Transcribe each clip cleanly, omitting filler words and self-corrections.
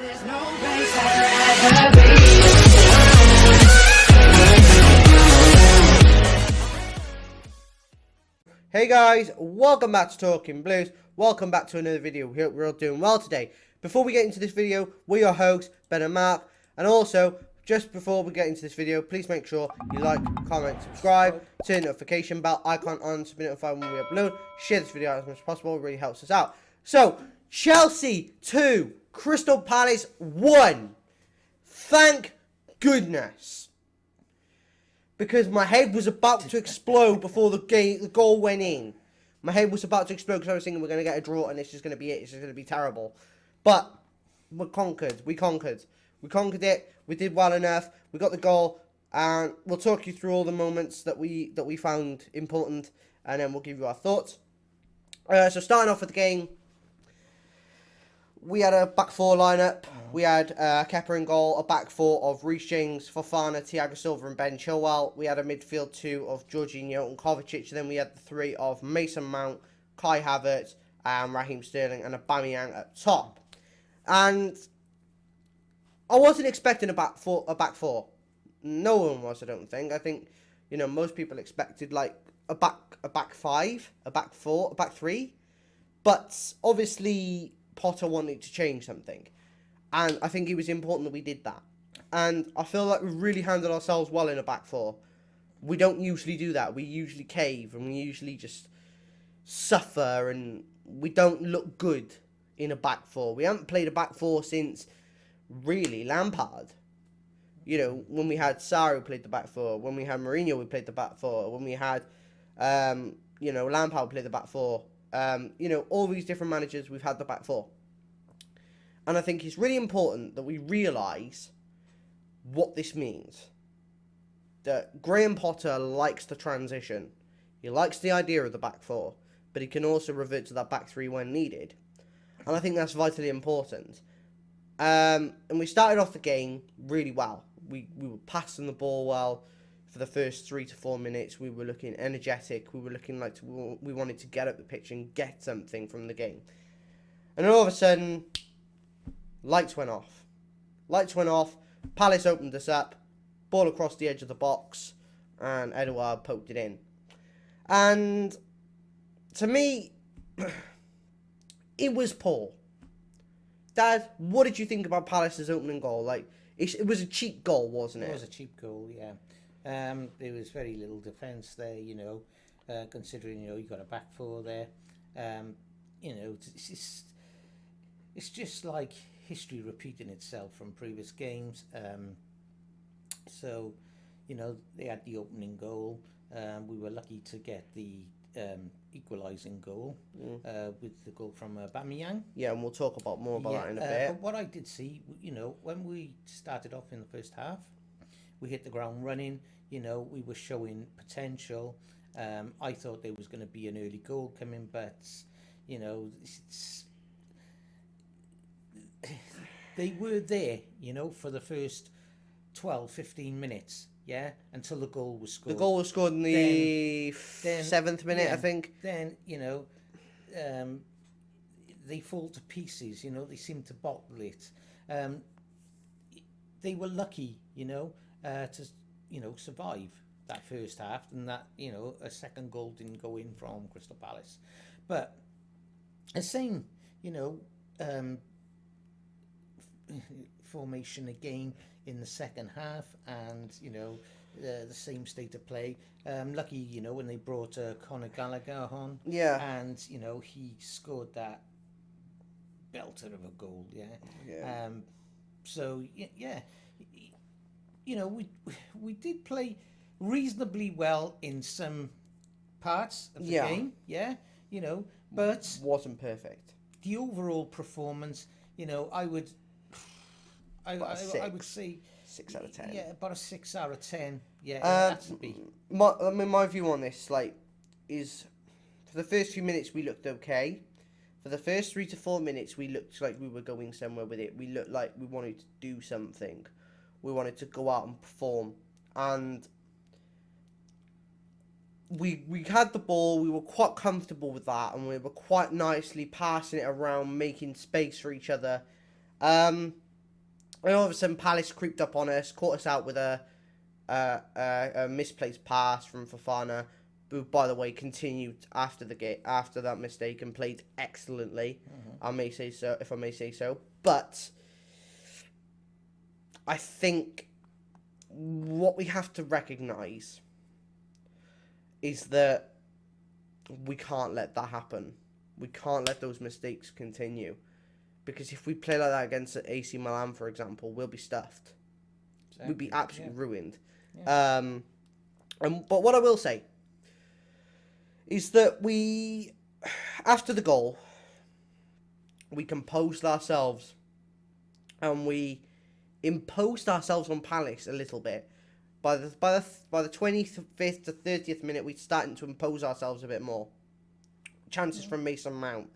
There's no place I'd rather be. Hey guys, welcome back to Talking Blues. Welcome back to another video. We hope we're all doing well today. Before we get into this video, we're your hosts, Ben and Mark. And also, just before we get into this video, please make sure you like, comment, subscribe, turn the notification bell icon on to be notified when we upload. Share this video as much as possible, it really helps us out. So, Chelsea 2, Crystal Palace 1. Thank goodness. Because my head was about to explode before the goal went in. My head was about to explode because I was thinking we're going to get a draw and it's just going to be it. It's just going to be terrible. But we conquered. We conquered it. We did well enough. We got the goal. And we'll talk you through all the moments that we found important. And then we'll give you our thoughts. So starting off with the game. We had a back four lineup. We had Kepa in goal, a back four of Reece James, Fofana, Thiago Silva and Ben Chilwell. We had a midfield two of Jorginho and Kovacic. Then we had the three of Mason Mount, Kai Havertz, Raheem Sterling and Aubameyang at top. And I wasn't expecting a back four. No one was, I don't think. I think, most people expected like a back five, a back four, a back three. But obviously Potter wanted to change something. And I think it was important that we did that. And I feel like we really handled ourselves well in a back four. We don't usually do that. We usually cave and we usually just suffer and we don't look good in a back four. We haven't played a back four since, really, Lampard. When we had Sarri, we played the back four. When we had Mourinho, we played the back four. When we had, Lampard, played the back four. All these different managers, we've had the back four. And I think it's really important that we realise what this means. That Graham Potter likes the transition. He likes the idea of the back four, but he can also revert to that back three when needed. And I think that's vitally important. And we started off the game really well. We were passing the ball well for the first 3 to 4 minutes. We were looking energetic. We were looking like we wanted to get up the pitch and get something from the game. And then all of a sudden, lights went off. Palace opened us up. Ball across the edge of the box. And Edouard poked it in. And to me, it was poor. Dad, what did you think about Palace's opening goal? It was a cheap goal, wasn't it? It was a cheap goal, yeah. There was very little defence there, considering, you got a back four there. It's just like history repeating itself from previous games. So, they had the opening goal. We were lucky to get the equalising goal with the goal from Aubameyang. Yeah, and we'll talk more about that in a bit. But what I did see, when we started off in the first half, we hit the ground running. We were showing potential. I thought there was going to be an early goal coming, but they were there. For the first 12, 15 minutes. Yeah, until the goal was scored. The goal was scored in the 7th minute, yeah, I think. Then, they fall to pieces, they seem to bottle it. They were lucky, to, survive that first half and that, a second goal didn't go in from Crystal Palace. But the same, formation again in the second half and, the same state of play. Lucky, when they brought Conor Gallagher on. Yeah. And, he scored that belter of a goal, yeah. So, yeah, we did play reasonably well in some parts of the game, yeah, but wasn't perfect. The overall performance, I would say 6 out of 10. Yeah, about a 6 out of 10. Yeah, that's to be. My view on this, is for the first few minutes we looked okay. For the first 3 to 4 minutes, we looked like we were going somewhere with it. We looked like we wanted to do something. We wanted to go out and perform. And we had the ball. We were quite comfortable with that. And we were quite nicely passing it around, making space for each other. And all of a sudden, Palace creeped up on us, caught us out with a misplaced pass from Fofana, who, by the way, continued after that mistake and played excellently. I may say so, if I may say so. But I think what we have to recognise is that we can't let that happen. We can't let those mistakes continue. Because if we play like that against AC Milan, for example, we'll be stuffed. Exactly. We'd be absolutely ruined. Yeah. But what I will say is that we, after the goal, we composed ourselves and we imposed ourselves on Palace a little bit. By the 25th to 30th minute, we're starting to impose ourselves a bit more. Chances from Mason Mount,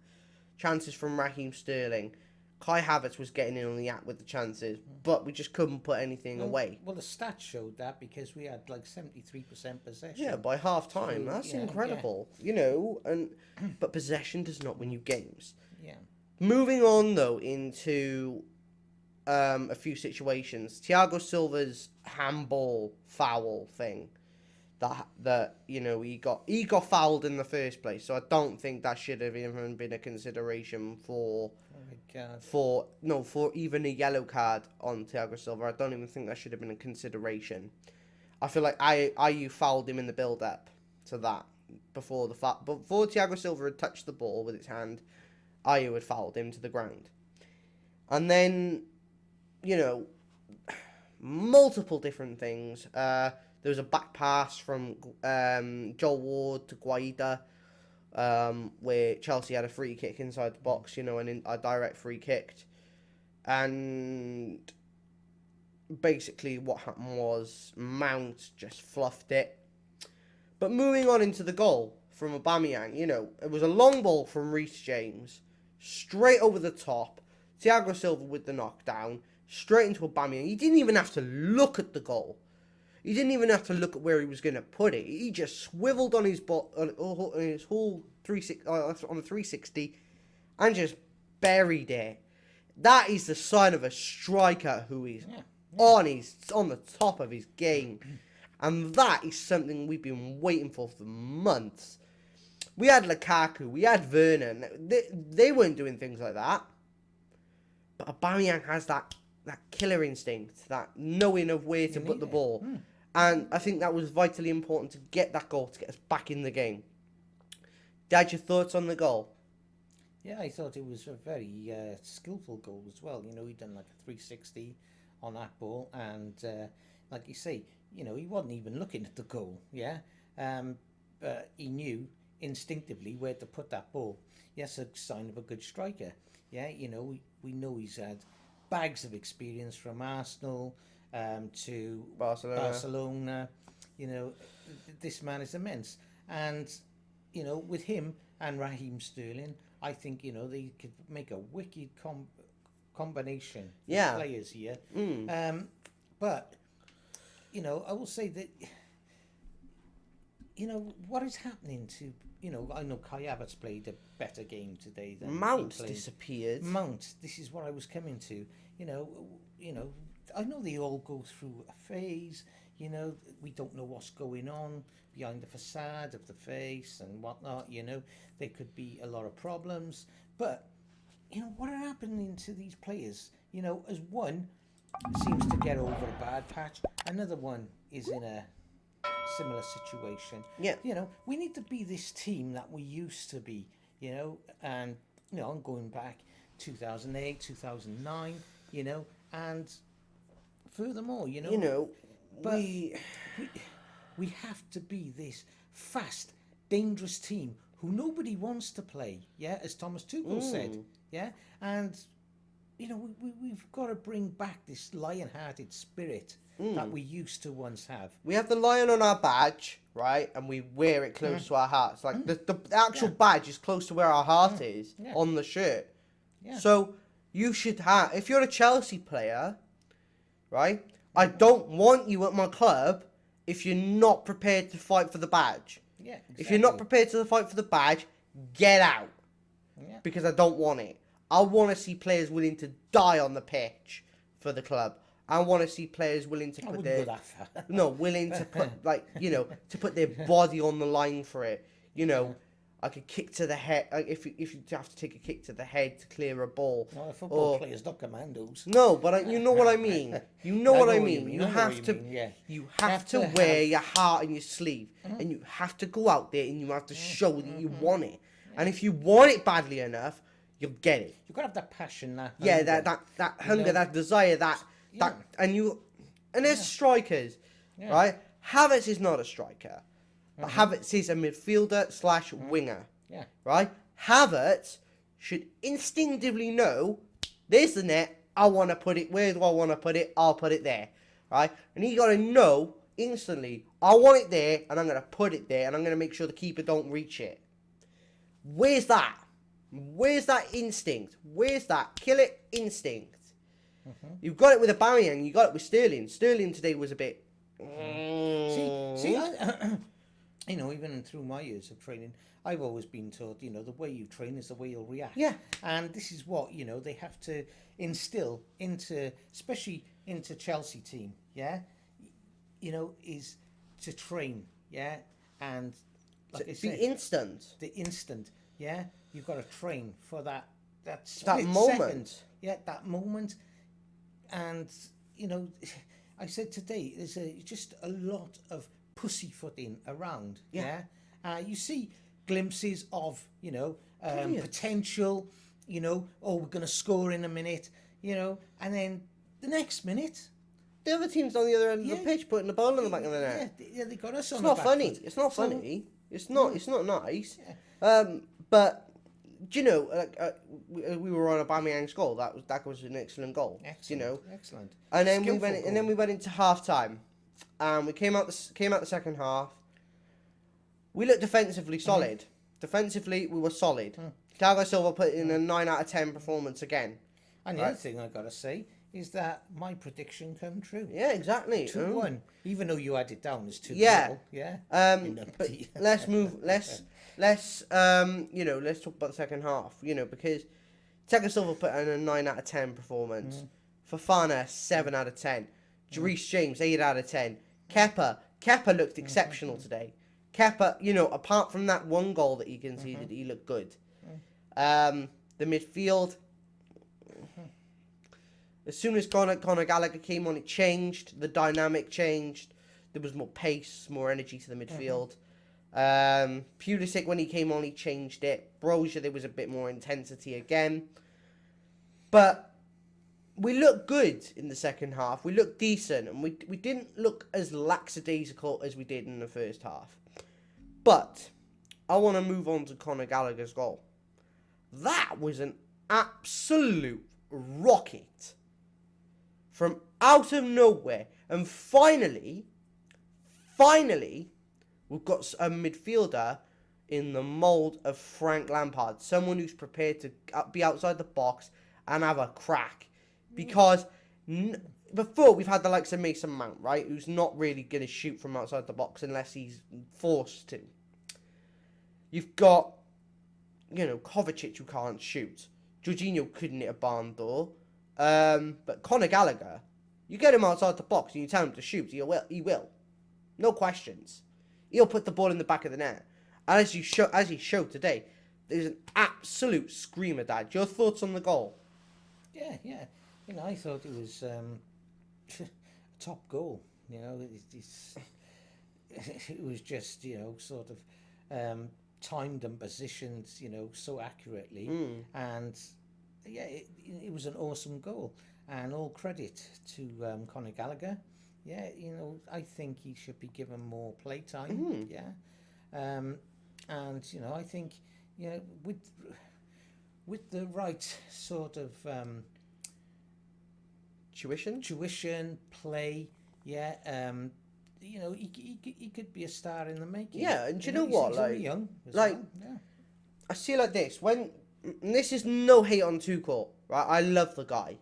chances from Raheem Sterling. Kai Havertz was getting in on the act with the chances, but we just couldn't put anything away. Well, the stats showed that because we had like 73% possession. Yeah, by half time. So, That's yeah, incredible. But possession does not win you games. Yeah. Moving on though into a few situations. Thiago Silva's handball foul thing. That he got fouled in the first place, so I don't think that should have even been a consideration for even a yellow card on Thiago Silva. I don't even think that should have been a consideration. I feel like Ayew fouled him in the build up to that before Thiago Silva had touched the ball with his hand. Ayew had fouled him to the ground, and then multiple different things. There was a back pass from Joel Ward to Guaita, where Chelsea had a free kick inside the box, and a direct free kick. And basically what happened was Mount just fluffed it. But moving on into the goal from Aubameyang, it was a long ball from Reece James, straight over the top. Thiago Silva with the knockdown, straight into Aubameyang. He didn't even have to look at the goal. He didn't even have to look at where he was going to put it. He just swiveled on his whole 360 and just buried it. That is the sign of a striker who is on the top of his game. And that is something we've been waiting for months. We had Lukaku, we had Vernon. They weren't doing things like that. But Aubameyang has that killer instinct, that knowing of where to put the ball. And I think that was vitally important to get that goal, to get us back in the game. Dad, your thoughts on the goal? Yeah, I thought it was a very skillful goal as well. He'd done like a 360 on that ball. And like you say, he wasn't even looking at the goal, yeah? But he knew instinctively where to put that ball. Yes, a sign of a good striker. Yeah, we know he's had bags of experience from Arsenal to Barcelona. This man is immense. And, with him and Raheem Sterling, I think, they could make a wicked combination of players here. But, I will say that, what is happening to, I know Kai Havertz played a better game today than Mount disappeared. Mount, this is what I was coming to. I know they all go through a phase. We don't know what's going on behind the facade of the face and whatnot. There could be a lot of problems. But, what are happening to these players? As one seems to get over a bad patch, another one is in a similar situation. Yeah. We need to be this team that we used to be, and, I'm going back 2008, 2009, and furthermore, but we have to be this fast, dangerous team who nobody wants to play, yeah, as Thomas Tuchel said, yeah, and we've got to bring back this lion-hearted spirit that we used to once have. We have the lion on our badge, right, and we wear it close to our hearts. Like the actual badge is close to where our heart is on the shirt. Yeah. So you should have, if you're a Chelsea player, right, I don't want you at my club if you're not prepared to fight for the badge. Yeah, exactly. If you're not prepared to fight for the badge, get out. Yeah. Because I don't want it. I want to see players willing to die on the pitch for the club. I want to see players willing to I put wouldn't their go that far. no, willing to put to put their body on the line for it. Like a kick to the head. Like if you have to take a kick to the head to clear a ball. No, football players, not commandos. No, but you know what I mean. You know what I mean. You I know have what to. mean, yeah. You have to wear your heart in your sleeve, and you have to go out there and you have to show that you want it. And if you want it badly enough, you'll get it. You've got to have that passion, that Yeah, hunger. that hunger, that desire, that and there's strikers, right? Havertz is not a striker, but Havertz is a midfielder / winger, Yeah. right? Havertz should instinctively know, there's the net, I want to put it, where do I want to put it? I'll put it there, right? And he got to know instantly, I want it there, and I'm going to put it there, and I'm going to make sure the keeper don't reach it. Where's that? Where's that instinct? Where's that killer instinct? You've got it with Aubameyang, you got it with Sterling. Sterling today was a bit... See, even through my years of training, I've always been taught, the way you train is the way you'll react. Yeah. And this is what, they have to instill especially into Chelsea team, yeah? Is to train, yeah? And like I Be said, instant. the instant, yeah? You've got to train for that That split moment. second. Yeah, that moment. And, I said today, there's just a lot of pussyfooting around. Yeah. You see glimpses of, Brilliant. potential, we're going to score in a minute, and then the next minute, The other team's on the other end of the pitch putting the ball in the back of the net. yeah, they got us on It's the not back funny. foot. It's not So- funny. It's not nice. But do you know? We were on Aubameyang's goal. That was an excellent goal. Excellent, excellent. And then Skillful we went into half time. We came out the second half. We looked defensively solid. Defensively, we were solid. Thiago Silva put in a 9 out of 10 performance again. And the other thing I got to say is that my prediction come true. Yeah, exactly. 2-1, even though you had it down as 2-0. Yeah. Yeah. But let's move. Let's talk about the second half. Because Thiago Silva put in a 9 out of 10 performance. Fofana 7 out of 10. Reece James 8 out of 10. Kepa looked exceptional today. Kepa, apart from that one goal that he conceded, he looked good. The midfield. As soon as Conor Gallagher came on, it changed. The dynamic changed. There was more pace, more energy to the midfield. Pulisic, when he came on, he changed it. Brozier, there was a bit more intensity again. But we looked good in the second half. We looked decent, and we didn't look as lackadaisical as we did in the first half. But I want to move on to Conor Gallagher's goal. That was an absolute rocket from out of nowhere. And finally, we've got a midfielder in the mould of Frank Lampard. Someone who's prepared to be outside the box and have a crack. Because before, we've had the likes of Mason Mount, right? Who's not really going to shoot from outside the box unless he's forced to. You've got, Kovacic who can't shoot. Jorginho couldn't hit a barn door. But Conor Gallagher, you get him outside the box and you tell him to shoot, he will. No questions. He'll put the ball in the back of the net. And as he showed today, there's an absolute screamer, Dad. Your thoughts on the goal? Yeah. I thought it was a top goal. It was just, sort of timed and positioned, so accurately. And, yeah, it was an awesome goal. And all credit to Conor Gallagher. Yeah, I think he should be given more play time. Yeah. And, I think, with the right sort of tuition, play, yeah, he could be a star in the making. Yeah, and do you know what? He's Like, only young as like well. Yeah. I see it like this. And this is no hate on Tuchel, right? I love the guy.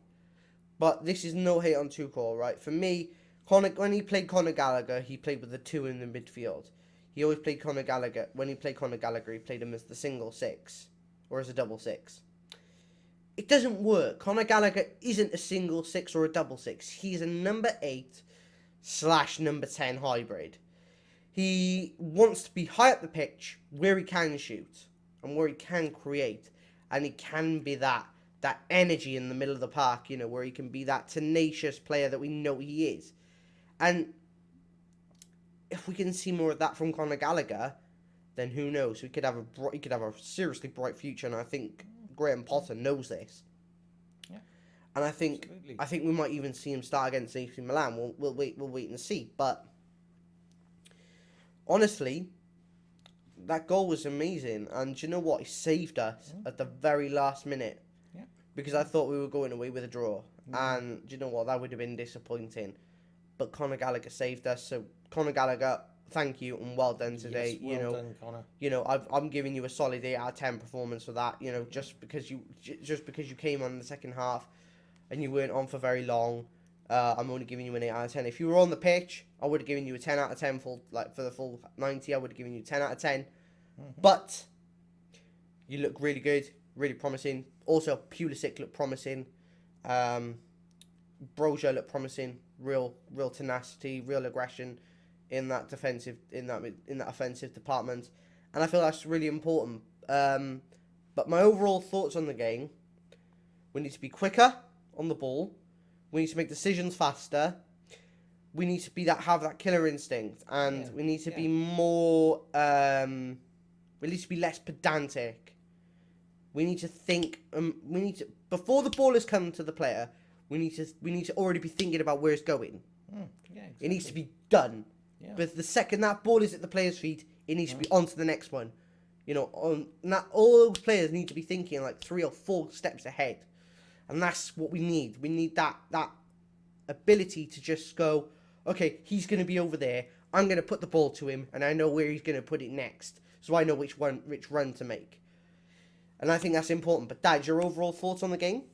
But this is no hate on Tuchel, right? For me, when he played Conor Gallagher, he played with the 2 in the midfield. He always played Conor Gallagher. When he played Conor Gallagher, he played him as the single 6 or as a double 6. it doesn't work. Conor Gallagher isn't a single six or a double six. He's a number 8/number 10 hybrid. He wants to be high up the pitch where he can shoot and where he can create, and he can be that energy in the middle of the park, you know, where he can be that tenacious player that we know he is. And if we can see more of that from Conor Gallagher, then who knows? He could have a seriously bright future, and I think Graham Potter knows this. Yeah. And I think Absolutely. we might even see him start against AC Milan. We'll wait and see. But honestly, that goal was amazing, and do you know what? He saved us at the very last minute. Yeah. Because I thought we were going away with a draw, and do you know what? That would have been disappointing. But Conor Gallagher saved us. So Conor Gallagher, thank you and well done today. Yes, well done, Conor. You know, I'm giving you a solid 8 out of 10 performance for that. You know, just because you came on in the second half, and you weren't on for very long. I'm only giving you an 8 out of 10. If you were on the pitch, I would have given you a 10 out of 10 for the full 90. I would have given you 10 out of 10. But you look really good, really promising. Also, Pulisic looked promising. Broja looked promising. Real tenacity, real aggression in that offensive department, and I feel that's really important. But my overall thoughts on the game: we need to be quicker on the ball. We need to make decisions faster. We need to have that killer instinct, and we need to be more. We need to be less pedantic. We need to think. Before the ball has come to the player. We need to already be thinking about where it's going. Exactly. It needs to be done. Yeah. But the second that ball is at the player's feet, it needs to be on to the next one. You know, all those players need to be thinking like 3 or 4 steps ahead. And that's what we need. We need that ability to just go, okay, he's going to be over there. I'm going to put the ball to him, and I know where he's going to put it next. So I know which run to make. And I think that's important. But Dad, your overall thoughts on the game?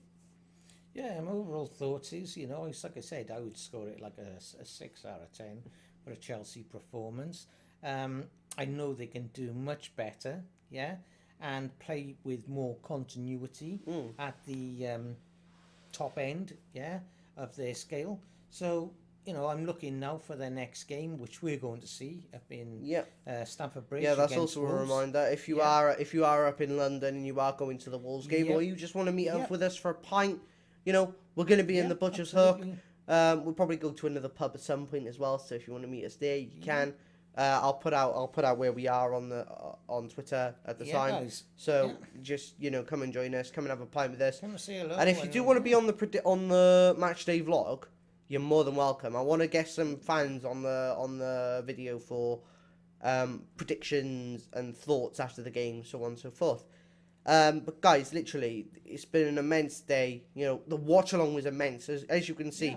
Yeah, my overall thoughts is, you know, it's like I said, I would score it like a 6 out of 10 for a Chelsea performance. I know they can do much better, yeah, and play with more continuity at the top end, yeah, of their scale. So, you know, I'm looking now for their next game, which we're going to see up in Stamford Bridge. Yeah, that's against also a Wolves. reminder. If you are up in London and you are going to the Wolves game, or you just want to meet up with us for a pint, you know, we're going to be in the Butcher's absolutely. Hook. We'll probably go to another pub at some point as well. So if you want to meet us there, you can. I'll put out where we are on Twitter at the time. Guys. So just come and join us. Come and have a pint with us. Come and say hello. And if you do want to be on the match day vlog, you're more than welcome. I want to get some fans on the video for predictions and thoughts after the game, so on and so forth. But guys, literally, it's been an immense day. You know, the watch along was immense. As you can see,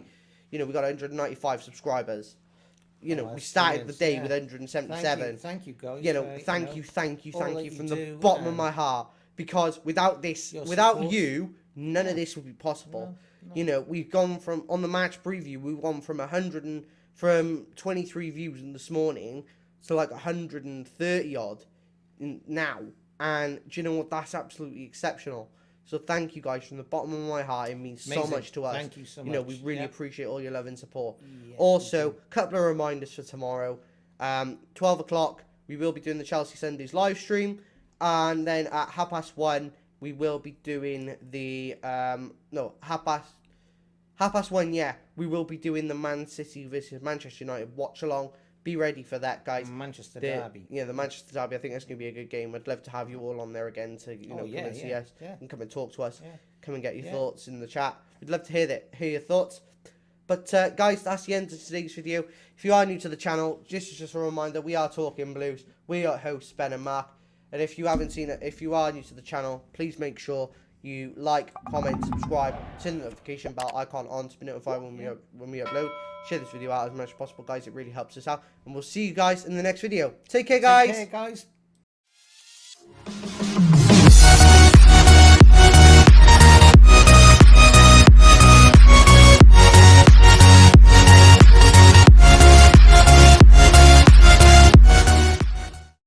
we got 195 subscribers. You know, we started the day with 177. Thank you, guys. You know, thank you from the bottom of my heart. Because without you, none of this would be possible. No. You know, we've gone from, on the match preview, we've gone from 23 views this morning to like 130 odd now. And do you know what? That's absolutely exceptional. So thank you guys from the bottom of my heart. It means so much to us. Thank you so much. You know, we really appreciate all your love and support. Yes, Also, a couple of reminders for tomorrow. 12 o'clock, we will be doing the Chelsea Sundays live stream. And then at 1:30, we will be doing the... half past 1, yeah. We will be doing the Man City versus Manchester United watch along. Be ready for that, guys. Manchester Derby. Yeah, the Manchester Derby. I think that's going to be a good game. I'd love to have you all on there again to come and see us and come and talk to us. Yeah. Come and get your thoughts in the chat. We'd love to hear your thoughts. But guys, that's the end of today's video. If you are new to the channel, just a reminder, we are Talking Blues. We are hosts Ben and Mark. And if you haven't seen it, if you are new to the channel, please make sure you like, comment, subscribe, turn the notification bell icon on to be notified when we upload. Share this video out as much as possible, guys. It really helps us out. And we'll see you guys in the next video. Take care, guys. Take care, guys.